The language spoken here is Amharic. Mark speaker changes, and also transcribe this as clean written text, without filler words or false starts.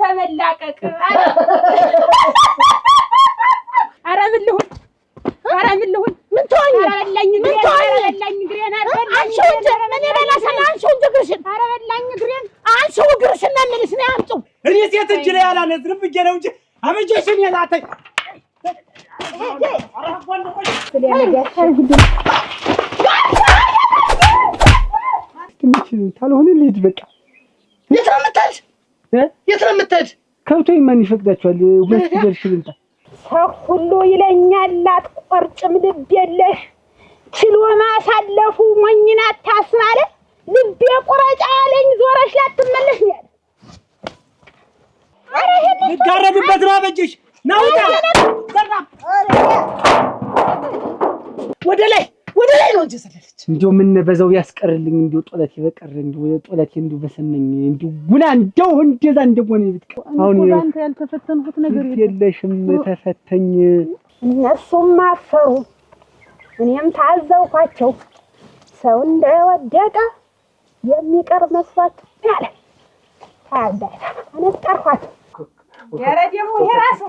Speaker 1: ተመላቀቅ ኧረ ምን ልሁን ኧረ ምን ልሁን ምን ትሆኚ ኧረ በላኝ እግሬን አንሺው እንጂ ምን ይበላሻል አንሺው እንጂ እግርሽን ኧረ በላኝ እግሬን አንሺው እግርሽን ነው የምልሽ ነይ አምጪው
Speaker 2: እኔ ሴት እጅ ላይ አላነዝርም ብዬሽ ነው እንጂ አበጀሽን የላተኝ
Speaker 3: ካልሆነ ልሂድ በቃ
Speaker 4: የት ነው የምትሄድ
Speaker 3: ከብቶኝ ማን ይፈቅዳቸዋል ሁለት ደርሽ ልምጣ
Speaker 1: ሰው ሁሉ ይለኛል አትቆርጭም ልብ የለሽ ችሎ ማሳለፉ ሞኝና ታስባለ ልቤ ቁረጫ አለኝ ዞረሽ ላትመለሽ ያለ አረ ይሄን
Speaker 2: ልጋረድበት ነው አበጀሽ ናውጣ
Speaker 4: ወደ ላይ ነው እንጂ ሰለለች
Speaker 3: እንደው ምን በዛው ያስቀርልኝ እንደው ጦለት ይበቀር እንደው ጦለት እንደው በሰመኝ እንደው ጉና እንደው እንደዛ እንደሆነ ይብትቀ
Speaker 1: አሁን አንተ ያልተፈተንኩት ነገር
Speaker 3: የለሽም ተፈተኝ
Speaker 1: እነሱም አፈሩ እኔም ታዘውኳቸው ሰው እንደወደቀ የሚቀር መስዋዕት ያለ ታዳይ አነጣርኳት ያረ ደግሞ ይሄ ራሱ